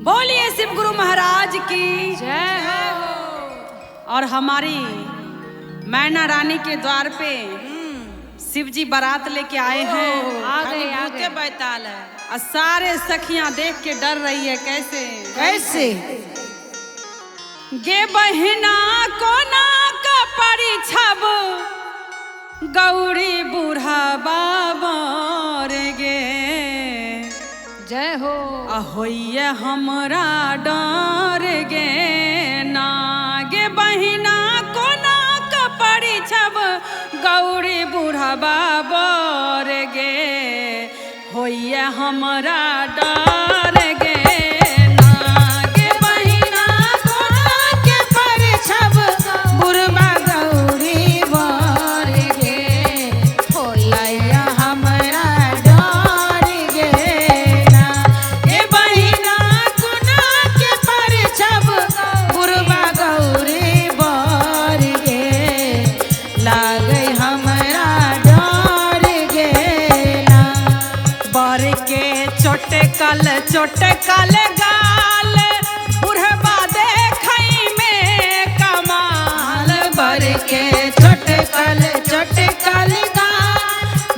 बोलिए शिव गुरु महाराज की जय हो। और हमारी मैना रानी के द्वार पे शिव जी बारात लेके आए हैं। आगे बैताल है और सारे सखियां देख के डर रही है। कैसे कैसे गे बहिना कोना का परिछब गौरी बूढ़ा बाबर गे जय हो। अहोइया हमरा डर गे ना गे बहिना कोना का परिछब गौरी बूढ़ा बाबर गे होइया हमरा डर गे ना गे बहिना कोना के परिछब बुढ़बा गौरी बर गे होइया हमरा डर गे ना गे बहिना कोना के परिछब बुढ़बा गौरी बर गे लागे हमरा डर गे ना बर के चोटकल गाल बुढ़बा देखई में कमाल बर के चोटकल गाल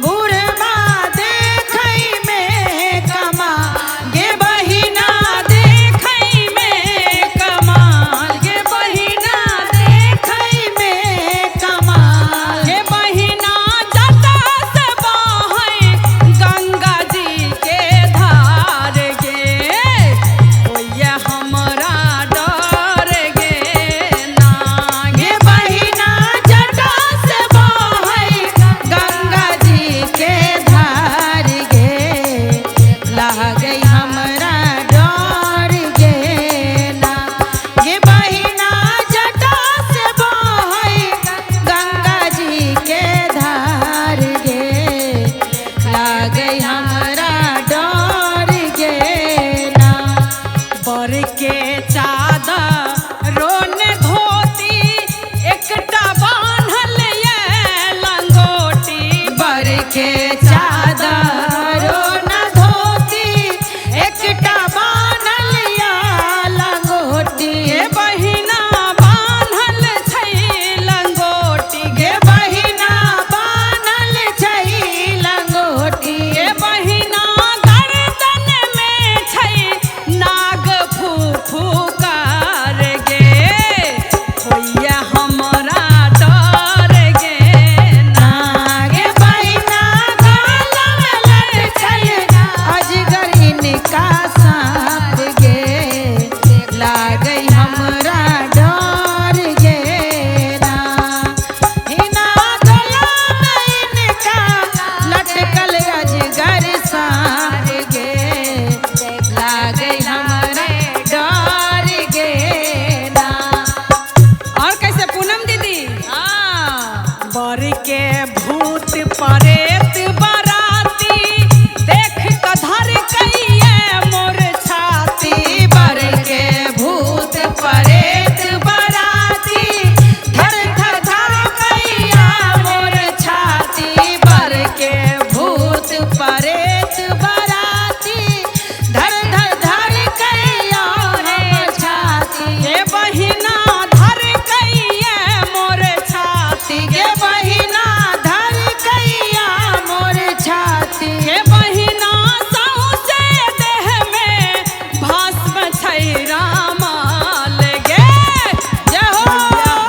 बुढ़बा देखई में कमाल गे बहिना देखई में कमाल गे बहिना देखई में कमाल गे बहिना जटा से बहै गंगा जी के धार गे ओया हमरा डर गे ना गे बहिना जटा से बहै गंगा जी के धार गे लागे हमरा डर गे ना गे बहिना जटा से बहै गंगा जी के धार गे लागे हमरा डर गे ना बर के चादर रोन धोती एकटा बान्हल ये लंगोटी बर के चादर रोन धोती एकटा बान्हल ये लंगोटी गे बहिना बान्हल छै लंगोटी गे बहिना बान्हल छै लंगोटी गे बहिना गर्दन में छै नाग फुफुकार गे होइया हमरा डर गे ना गे बहिना गाल में लड़ छै अजगर इनका सांप गे लागे हमरा डर गे ना हिना गला में इनका लटकल अजगर सांप गे लागे हमरा डर गे ना। और कैसे पूनम दीदी बर के भूत परेत बाराती देख कधर कइए मोर छाती बर के भूत परेत बाराती धर धर धर कइया मोर छाती बर के भूत परेत बाराती धर धर धर कइया मोर छाती गे बहिना धर कइया मोर छाती गे बहिना धर कइया मोर छाती गे बहिना सौसे देह में भस्म छै रामाल गे जय हो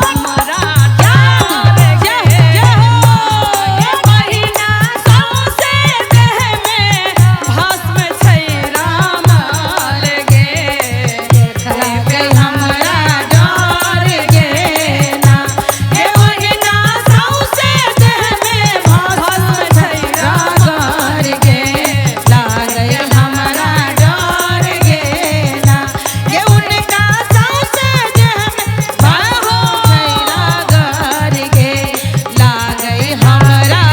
हमरा डर गे गे बहिना सौसे देह में भस्म छै रामाल गे लागे हमरा डर गे ना गे बहिना सौसे देह में भस्म छै रागर गे लागे हमरा डर गे ना गे उनका सौसे देह में भस्म छै रागर गे लागे हमरा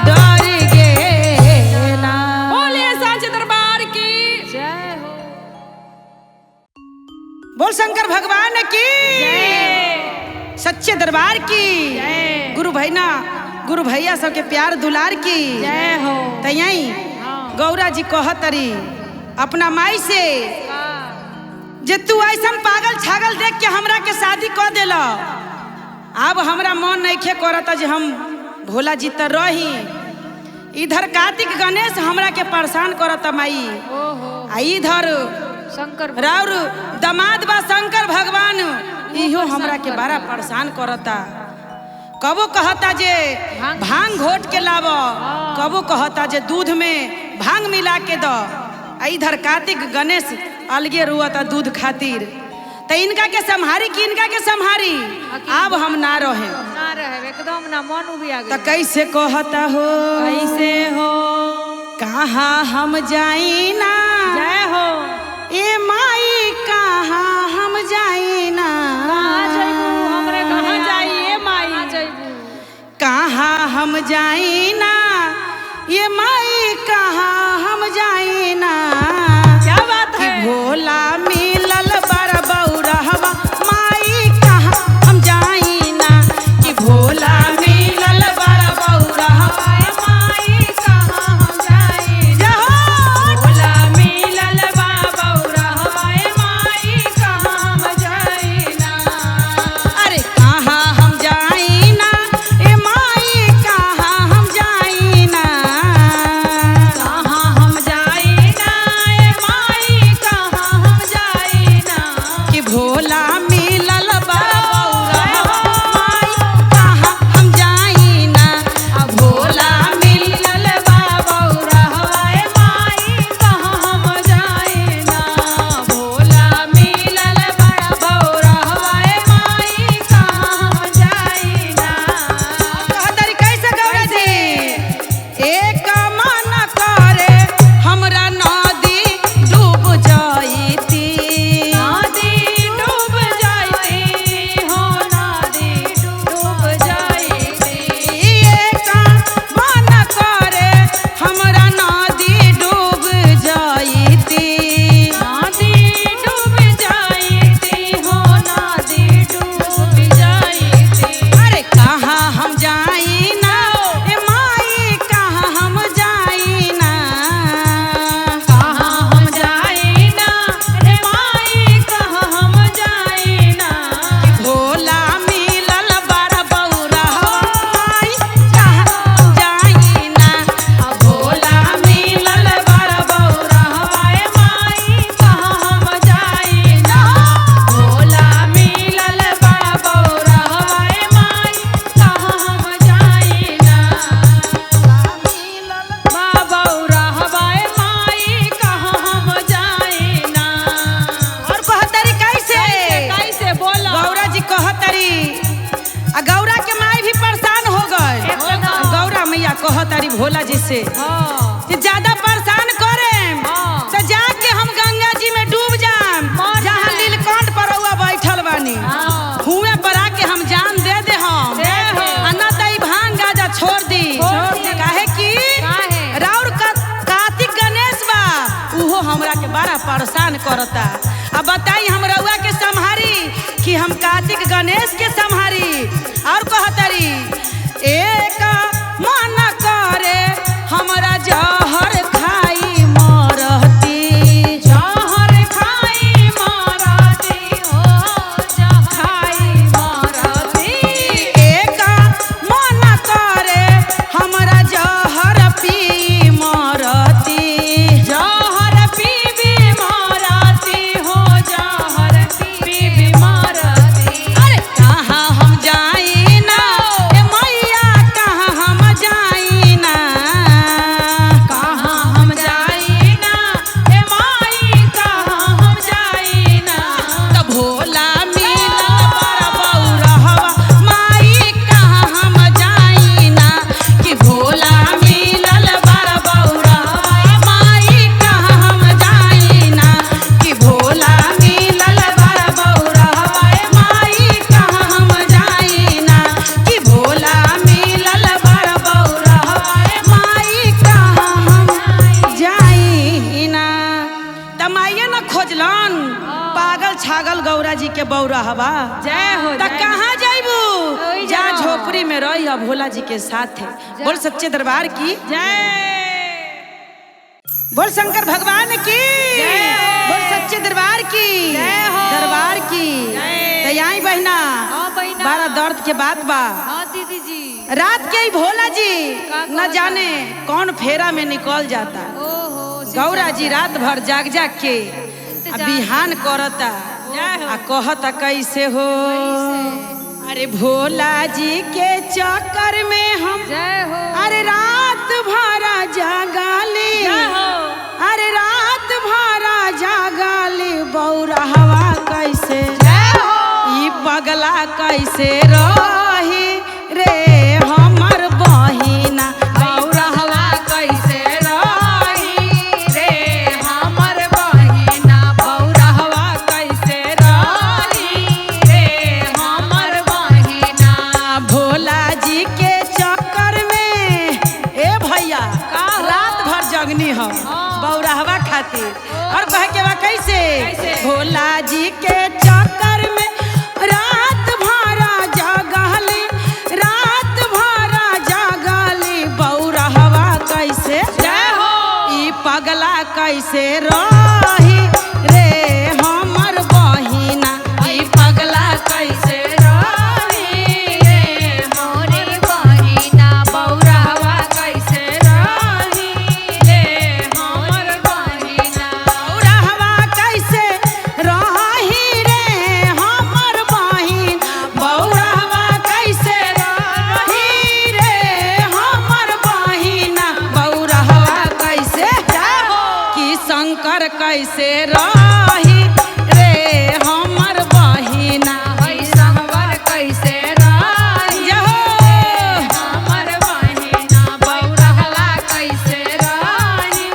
डर गे ना। बोलिए साचे दरबार की जय हो। बोल शंकर भगवान की सच्चे दरबार की गुरु भैया गुरु भैया सबके प्यार दुलार की जय हो। तयई गौरा जी कहतरी अपना माई से जे तू ऐसन पागल छागल देख के हमरा के शादी कर देला। अब हमरा मन नइखे करता जे हम भोला जी त रही। इधर कार्तिक गणेश हमरा के परेशान करता माई। ओहो आ इधर शंकर राउर दामाद बा शंकर भगवान, इहो हमरा के बड़ा परेशान करता। कबो कहता जे भांग घोट के लाव, कबो कहता जे दूध में भांग मिला के दो। इधर कार्तिक गणेश अलगे रुआता दूध खातिर। तो इनका के संहारी कि इनका के संहारी? अब हम ना रहे एकदम ना मन उबिया तो कैसे कहता हो, कैसे हो कहाँ हम जाई ना, जय हो ए माई कहाँ हम जाई ना, हमरे कहाँ जाइए माई जइबू, कहाँ हम जाई ना ये माई कहाँ हम जाई ना। क्या बात है? भोला मिलल बड़ बौरहवा माई कहाँ हम जाई ना, कि भोला मिलल बड़ बौरहवा माई कहाँ हम जाई ना। भोला मिलल बड़ बौरहवा माई कहाँ हम जाई ना। अरे कहाँ हम जाई ना ए माई कहाँ हम जाई ना, कहाँ हम जाई ना ए माई कहाँ हम जाई ना, कि भोला मिलल बड़ बौरहवा माई कहाँ हम जाई ना। भोला मिलल बड़ बौरहवा माई कहाँ हम जाई ना। भोला मिलल बड़ बौरहवा माई कहाँ हम जाई ना। कहतरी कैसे गौरा जी, एक मन करे हमरा नदी डूब जाईती, नदी डूब जाईती हो, नदी डूब जाईती। एक मन करे हमरा नदी डूब जाईती, नदी डूब जाईती हो, नदी डूब जाईती। अरे कहाँ हम जाई ना ए माई कहाँ हम जाई ना, कहाँ हम जाई ना रे माई कहाँ हम जाई ना। भोला मिलल बड़ बौरहवा माई कहाँ हम जाई ना। भोला मिलल बड़ बौरहवा माई कहाँ हम जाई ना। भोला मिलल बड़ बौरहवा माई कहाँ हम जाई ना। बौरहवा माई कहाँ हम जाई ना। और कहतरी कैसे कैसे बोला गौरा जी कहतरी, आ गौरा के माई भी परेशान हो गए। एकदम। गौरा मैया कहतरी भोला जी से हाँ कि ज्यादा परेशान करे हाँ। तो जाके हम गंगा जी में डूब जाम, मर जहाँ जाए। नीलकंठ परौआ बैठल बानी, हाँ। हुए पर आके हम जान दे हम। दे हो। आ न त ई भांग गाजा छोड़ दी। छोड़ दी। काहे कि काहे? राउर कार्तिक गणेश बा, उहो हमरा के बड़ा परेशान करता। अब बताई हम रउआ के संहारी कि हम कार्तिक गणेश के संहारी। और कहतरी एक मन करे हमरा जहर खाई मरती, जहर खाई मरती हो, जहर खाई मरती। एक मन करे हमरा जहर पी मरती, जहर पीबी मरती हो, जहर पीबी मरती। अरे कहाँ हम जाई ना ए मैया कहाँ हम जाई ना, कहाँ हम जाई ना ए माई कहाँ हम जाई ना। त भोला मिलल बड़ बौरहवा माई कहाँ हम जाई ना, कि भोला मिलल बड़ बौरहवा माई कहाँ हम जाई ना। कि भोला मिलल बड़ बौरहवा माई कहाँ हम जाई ना। कि भोला मिलल बड़ बौरहवा माई कहाँ हम जाई ना। त माइये न खोजलन पागल छागल गौरा जी के बौरहवा। जय हो त कहाँ जाइबू? ओई जा जाओ। झोपड़ी में रही भोला जी के साथ है। बोल सच्चे दरबार की जय, बोल शंकर भगवान की जय। बोल सच्चे दरबार दरबार की जय हो। दरबार की जय। तो आई बहना हाँ बहिना। बड़ा दर्द के बात बा। हाँ दीदी जी। रात के ही भोला जी का न कहता? जाने कौन फेरा में निकल जाता। ओहो गौरा जी रात भर जाग जाग के बिहान करता आ कहता कैसे हो। अरे भोला जी के चक्कर में हम जय हो। अरे रात भरा जागाली अरे रात भरा जागाली बौरा हवा कैसे ई पगला कैसे रही रे हमर बहिना बौरा हवा कैसे रही रे हमर बहिना बौरा हवा कैसे रही रे हमर बहिना। भोला जी के चक्कर में ए भैया रात भर जगनी हम बौराहवा खातिर और कहे के बा कैसे भोला जी के चक्कर में रात भरा जागली रात भरा जागली बौराहवा कैसे ई पगला कैसे रही रे हमर बहिना ई पगला कैसे रही रे मोरी बहिना बौराहवा कैसे रही रे हमर बहिना बौराहवा कैसे रही रे हमर बहिन बौराहवा कैसे रही रे हमर बहिना बौराहवा कैसे कि शंकर कैसे रही रे हमर बहिना शंकर कैसे रही हमर बहिना बौराहवा कैसे रही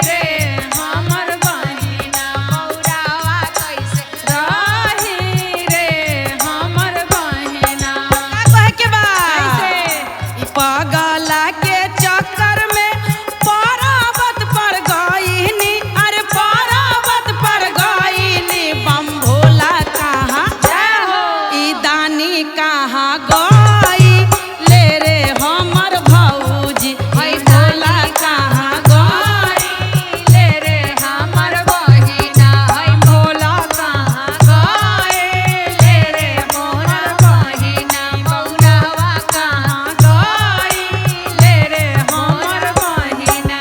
रे हमर बहिना बौराहवा कैसे रही रे हमर बहिना। कहे के बा ई पगला के चक्कर में पर्वत पर गईनी अरे पर्वत पर गईनी बम भोला कहाँ ई दानी कहाँ गई ले रे हमर भौजी ई भोला कहाँ गई ले रे हमर बहिना ई भोला कहाँ गई ले रे मोर बहिना बौराहवा कहाँ गई ले रे हमर बहिना।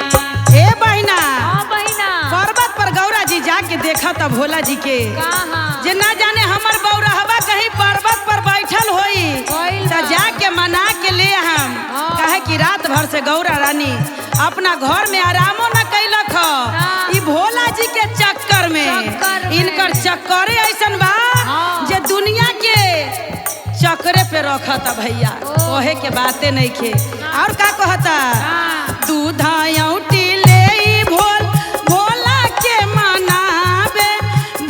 ए बहिना हाँ बहिना। पर्वत पर गौरा जी जाके देखा था भोला जी के कहाँ? जे ना जाने हमर बौराहवा कहीं पर्वत पर बैठल होई होइल तो बा। जाके मना के ले हम हाँ। कहे कि रात भर से गौरा रानी अपना घर में आरामो न कैलक हाँ। ई भोला जी के चक्कर में चक्कर में। इनकर चक्करे ऐसन बा हाँ। जे दुनिया के चक्करे पे रखता भैया कहे के बातें नहीं खे। और का कहता दूध औटी ले ई भोला के मनावे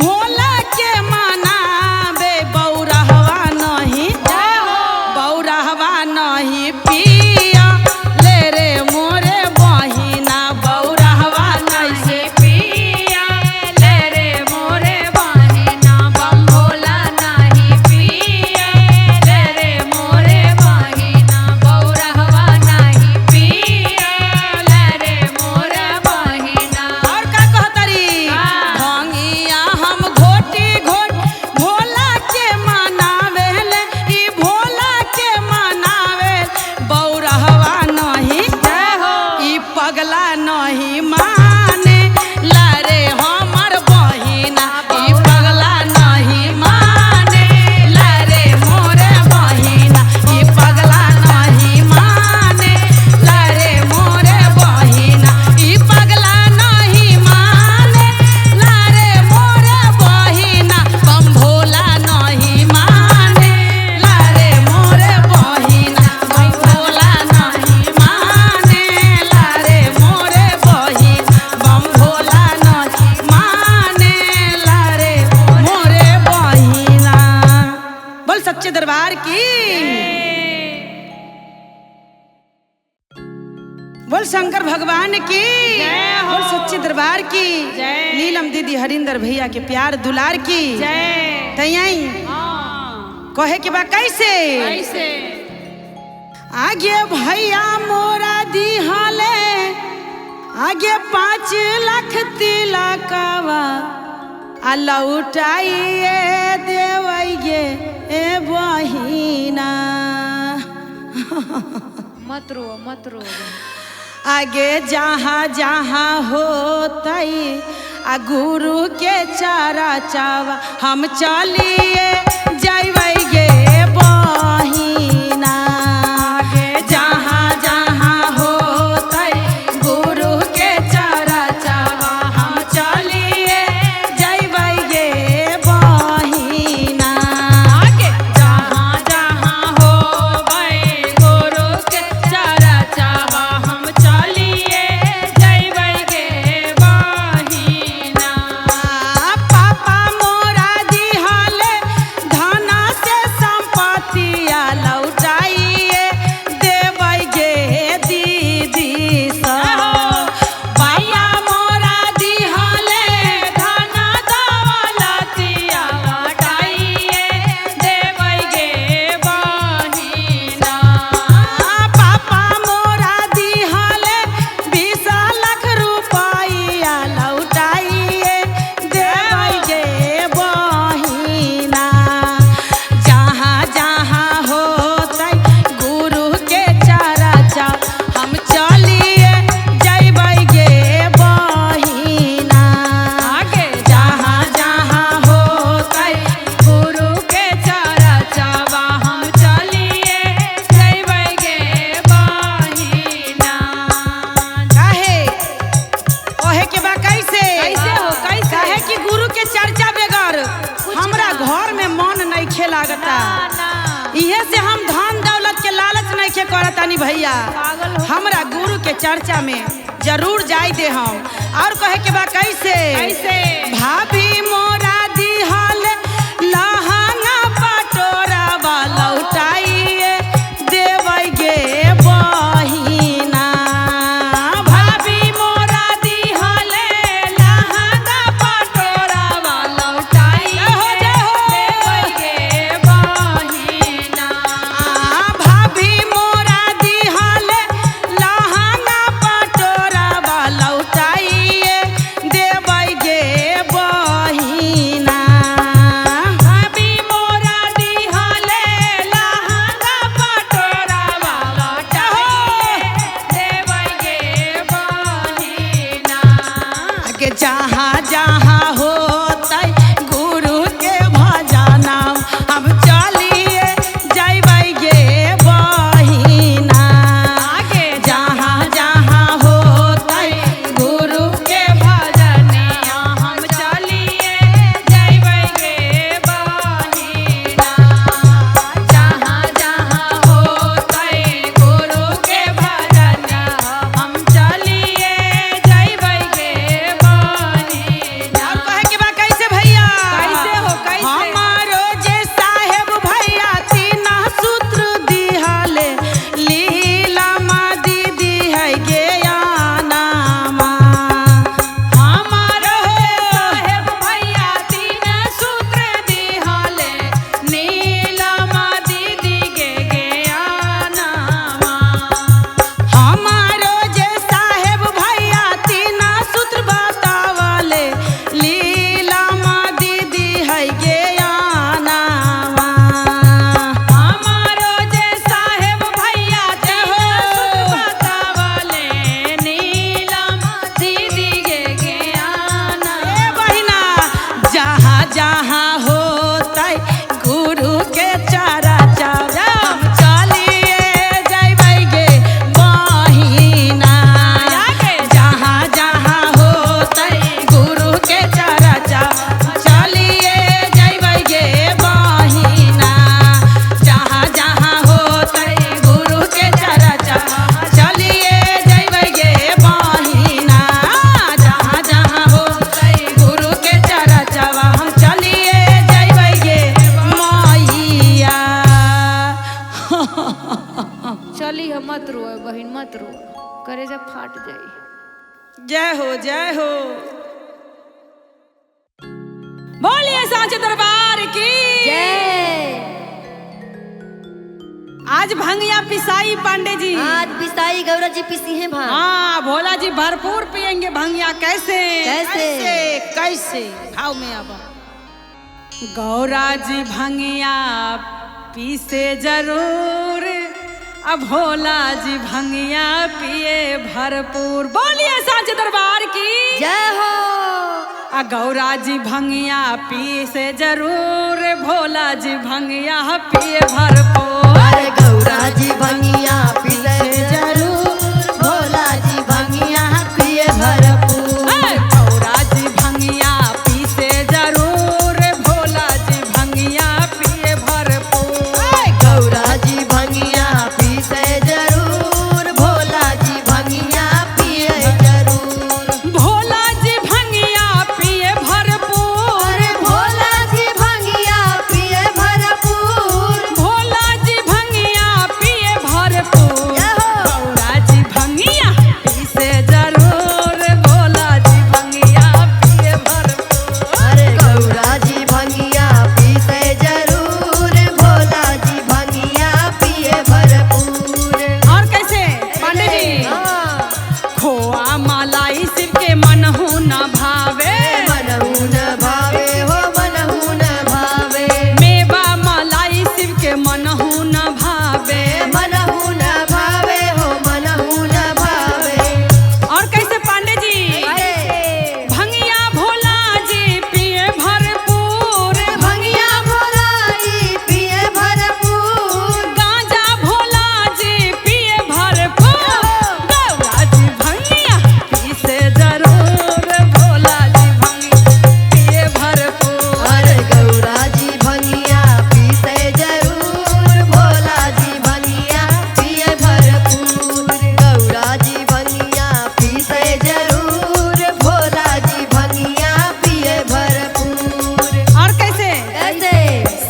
भोला के मनावे बौराहवा नहीं बौराहवा नहीं पिया ले रे मोरे बहिना बौराहवा कैसे पिया ले रे मोरे बहिना बम भोला नहीं पिया ले रे मोरे बहिना बौराहवा नहीं पिया ले रे मोरे बहिना। और का कहतरी भंगिया हम घोटी घोट भोला के मनावे ले ई भोला के मनावे बौराहवा नहीं ई पगला नहीं माने ला रे हमर बहिना ई पगला नहीं माने ला रे मोरे बहिना ई पगला नहीं माने ला रे मोरे बहिना ई पगला नहीं माने ला रे मोरे बहिना बम भोला नहीं माने ला रे मोरे बहिना बम भोला नहीं माने ला रे मोरे बहिना बम भोला नहीं माने ला रे मोरे बहिना। बोल सच्चे दरबार की बोल शंकर भगवान की जय हो। बोल सच्चे दरबार की जय। नीलम दीदी हरिंदर भैया के प्यार दुलार की जय। तैयाई हाँ। कहे के बा कैसे कैसे? आगे भैया मोरा दिहले आगे 5 लाख तिलकवा आ लौटाइए देवैये ए बहिना। मत रो मत रो। आगे जहाँ जहाँ होतई आ गुरु के चारा चावा हम चलिए जैबै गे बहिना। आगे जहाँ जहाँ होतई गुरु के चारा चावा हम चलिए जैबै गे बहिना। आगे जहाँ जहाँ होबै गुरु के चारा चावा हम चलिए जैबै गे बहिना। पापा मोरा दिहले धना से संपत्तिया लौटाइए देबै गे दीदी सब। भैया मोरा दिहले धना दौलतिया लौटाइए देबै गे बहिना। पापा मोरा दिहले 20 लाख रुपया लौटाइए देबै गे बहिना। जहाँ जहाँ होतै गुरु के चारा चाव हम चलिए जैबै गे बहिना। आगे जहाँ जहाँ होतै गुरु के चारा चावा हम चलिए जैबै गे बहिना। काहे ओहे के बा कैसे कैसे हो, कैसे? काहे कि गुरु के चर्चा बगैर हमरा घर में मन नहीं खे लागता। ना इहे से हम धन दौलत के लालच नहीं के करतानी भैया। पागल हो। हमरा गुरु के चर्चा में जरूर जाई दे हम। और कहे के बा कैसे कैसे? भाभी मोरा दिहल लहंगा पटोरा बा लौटाइए देबै गे बहिना। भाभी मोरा दिहले लहंगा पटोरावा लौटाइए देबै गे बहिना। भाभी मोरा दिहले लहंगा पटोरा बा लौटाइए देबै गे बहिना। भाभी मोरा दिहले लहंगा पटोरावा लौटाइए देबै गे बहिना। आगे जहाँ जहाँ होतै गुरु के भजना हम चलिए जैबै गे बहिना। आगे जहाँ जहाँ होतै गुरु के भजनिया हम चलिए जैबै गे बहिना। जहाँ जहाँ होतै गुरु के भजनिया हम चलिए जैबै गे बहिना। और कहे के बा कैसे भैया कैसे हो, कैसे? हमारो जे साहेब भैया तीन सूत्र दिहले लीला माँ दीदी है गे आनामा। हमारो साहेब भैया तीन सूत्र दिहले नीलमा दीदी गे ज्ञानमा। हमारो जे साहेब भैया तीन सूत्र बतावले लीला माँ दीदी है गे आनामा। हमारो जे साहेब भैया तीन सूत्र बतावले नीलमा दीदी गे ज्ञानमा। ए बहिना जहाँ जहाँ होतै गुरु के चारा चाव हम चलिए जैबै गे बहिना। जहाँ जहाँ होतै गुरु के चारा चाव चलिए जैबै गे बहिना। जहाँ जहाँ होतै गुरु के चारा चाव चलिए जैबै गे बहिना। जहाँ जहाँ होतै गुरु के चारा चावा हम चलिए जैबै गे मैया। चली हम मत रो बहिन मत रो, करे जब फाट जाई। जय हो जय हो। बोलिए सांचे दरबार की आज भंगिया पिसाई पांडे जी। आज पिसाई गौरा जी पिसी है भांग। हाँ भोला जी भरपूर पियेंगे भंगिया। कैसे कैसे? कैसे भाव में अब गौरा जी भंगिया पीसे जरूर, अब भोला जी भंगिया पिए भरपूर। बोलिए साँच दरबार की जय हो। गौरा जी भंगिया पीसे जरूर, भोला जी भंगिया पिए भरपूर। अरे गौरा जी भंगिया पिसे जरूर, भोला जी भंगिया पिए भरपूर। गौरा जी भंगिया पीसे जरूर, भोला जी भंगिया पिए भरपूर। गौरा जी भंगिया पिसे जरूर, भोला जी भंगिया पिए जरूर। भोला जी भंगिया पिए भरपूर। अरे भोला जी भंगिया पिए भरपूर। भोला जी भंगिया पिए भरपूर। जय हो। गौरा जी भंगिया पीसे जरूर, भोला जी भंगिया पिए भरपूर। अरे गौरा जी भंगिया पिसे जरूर, भोला जी भंगिया पिए भरपूर। और कैसे पांडे जी? हाँ। खोआ मलाई शिव के मनहु न भावे, मनहु न भावे हो मनहु न भावे। मेवा मलाई शिव के मनहु न भावे। मनहु न भावे हो मनहु न भावे। और कैसे पांडे जी? भंगिया भोला जी पिए भरपूर। भंगिया भोला जी पिए भरपूर। गांजा भोला जी पिए भरपूर। गौरा जी भंगिया पीसे जरूर, भोला जी भंगिया पिए भरपूर। अरे गौरा जी भंगिया पिसे जरूर, भोला जी भंगिया पिए भरपूर। गौरा जी भंगिया पिसे जरूर, भोला जी भंगिया पिए भरपूर। और कैसे? कैसे?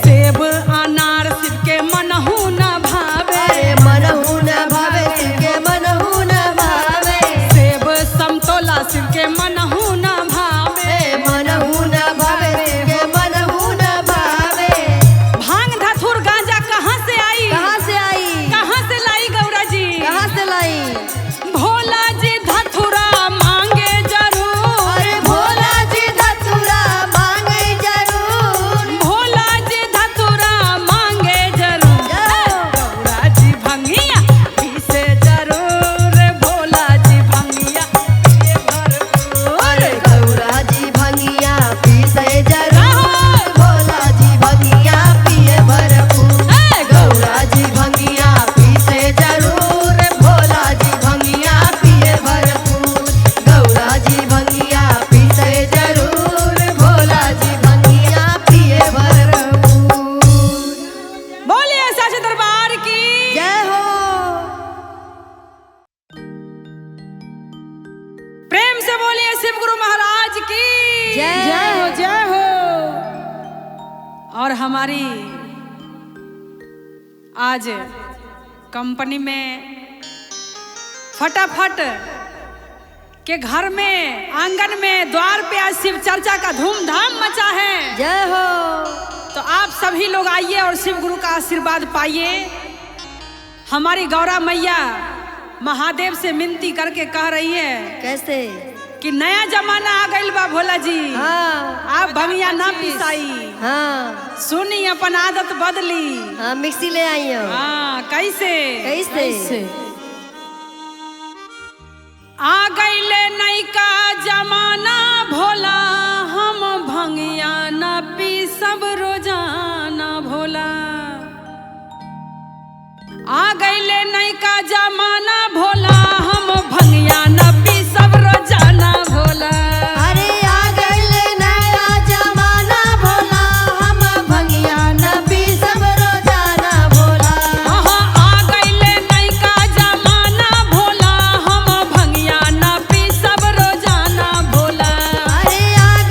सेब अनार शिव के मनहु न भावे। अरे मनहु न भावे शिव के मनहु न भावे। सेब समतोला शिव के मनहु न भावे। ए मनहु न भावे शिव के मनहु न भावे। भांग धतूर गांजा कहाँ से आई? कहाँ से आई? कहाँ से लाई गौरा जी? कहाँ से लाई? भोला जी धतूरा मांगे जरूर। अरे भोला जी धतूरा मांगे जरूर। भोला जी धतूरा मांगे जरूर। गौरा जी भंगिया पीसे जरूर, भोला जी भंगिया पिए भरपूर। अरे गौरा जी भंगिया पीसे जरूर, भोला जी भंगिया पिए भरपूर। गौरा जी भंगिया पीसे जरूर, भोला जी भंगिया पिए भरपूर। गौरा जी भंगिया पीसे जरूर, भोला जी भंगिया पिए भरपूर। बोलिए साचे दरबार की जय हो। प्रेम से बोलिए शिव गुरु महाराज की जय हो, जय हो। और हमारी आज कंपनी में फटाफट के घर में आंगन में द्वार पे आज शिव चर्चा का धूमधाम मचा है। जय हो। तो आप सभी लोग आइए और शिव गुरु का आशीर्वाद पाइए। हमारी गौरा मैया महादेव से मिनती करके कह रही है कैसे? कि नया जमाना आ गइल बा भोला जी। हाँ। आप भंगिया ना पिसाई, हाँ। सुनी अपन आदत बदली। हाँ मिक्सी ले आई हो। हाँ कैसे? कैसे? आ गइले नैका जमाना भोला, हम भंगिया ना पी सब रोजाना भोला। आ गइले नैका जमाना भोला, हम भंगिया ना पी सब रोजाना भोला। अरे आ गइले नया जमाना भोला, हम भंगिया न पी सब रोजाना भोला। आ गइले नैका जमाना भोला, हम भंगिया ना पी सब रोजाना भोला। अरे आ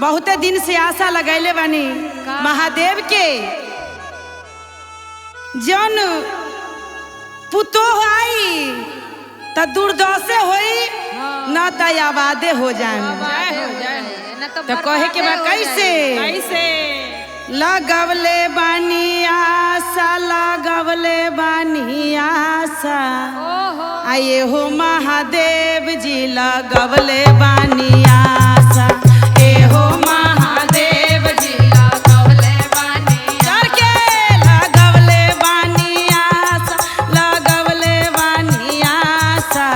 बहुते दिन से आशा लगैले बानी महादेव के जन पुतोह आई त दुर्दशे होई न त आबादे हो जाए तो कहे के बा कैसे लगवले बानी आशा लगवले बानी आशा आये हो महादेव जी लगवले बानी आशा ए हो महादेव जी लगवले बानी करके लगवले बानी आशा लगवले बानी आशा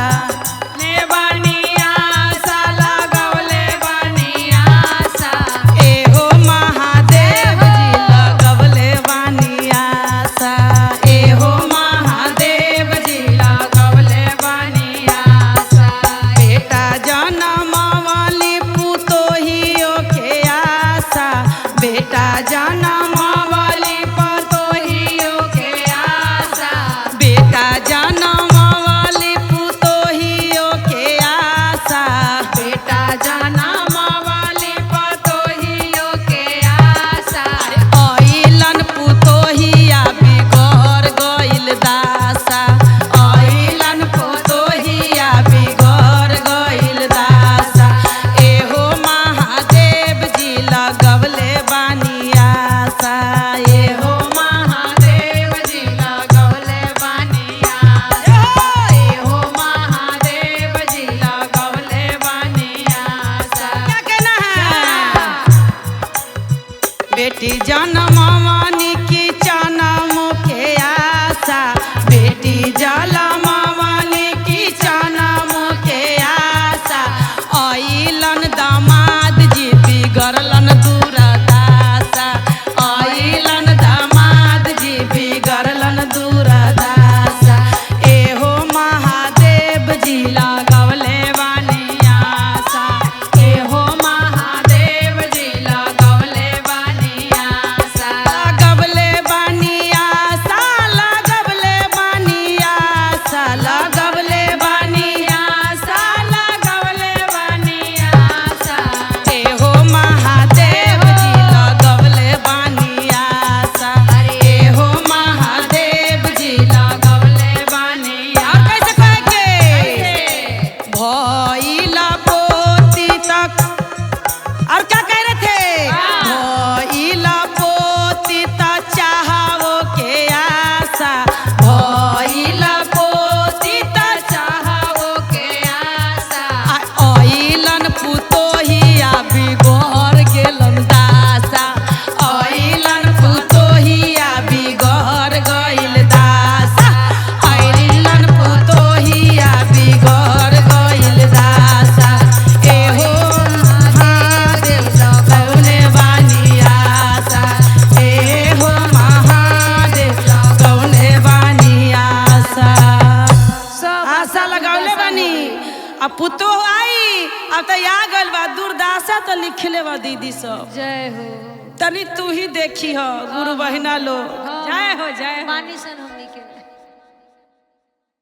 ले बानी आशा लगवले बानी आशा ए हो महादेव जी लगवले बानी आशा ए हो महादेव जी लगवले बानी आशा बेटा जनमवली पुतोहियो के आशा बेटा जनमवली पुतोहियो के आशा बेटा जनमवली पुतोहियो के आशा बेटा जनमवली पुतोहियो के आशा अइलन पुतोहिया बिगड़ गइल दासा अइलन पुतोहिया बिगड़ गइल दासा एहो महादेव जी लगवले बानी आशा एहो महादेव जी लगवले बानी आशा एहो महादेव जी लगवले बानी आशा क्या कहना है बेटी जनमवनी की जनम के आशा बेटी जनमवनी की जनम के आशा अइलन दामाद जी बिगड़लन दूरदासा अइलन दामाद जी बिगड़लन दूरदासा एहो महादेव जी लगवले बानी आशा एहो महादेव जी लगवले बानी आशा लगवले बानी आशा लगवले बानी आशा लगवले बानी आशा लगवले बानी आशा एहो महादेव जी लगवले बानी आशा एहो महादेव जी लगवले बानी और कैसे कहे के भइला पोती तक और क्या कह रहे थे भइला पोती त चाहवो के आशा भइला पोती त चाहवो के आशा अइलन पुतोहिया बिगड़ गेलन दासा अइलन पुतोहिया बिगड़ गइल दासा अइलन पुतोहिया बिगड़ गइल दासा एहो महादेव लगवले बानी आशा एहो महादेव लगवले बानी आशा आशा लगवले बानी अब पुतोह आई अब तो आ गइल बा दुर्दशा तो लिखले बा दीदी सब जय हो तनी तू ही देखी हो गुरु बहिना लोग जय हो मानी सन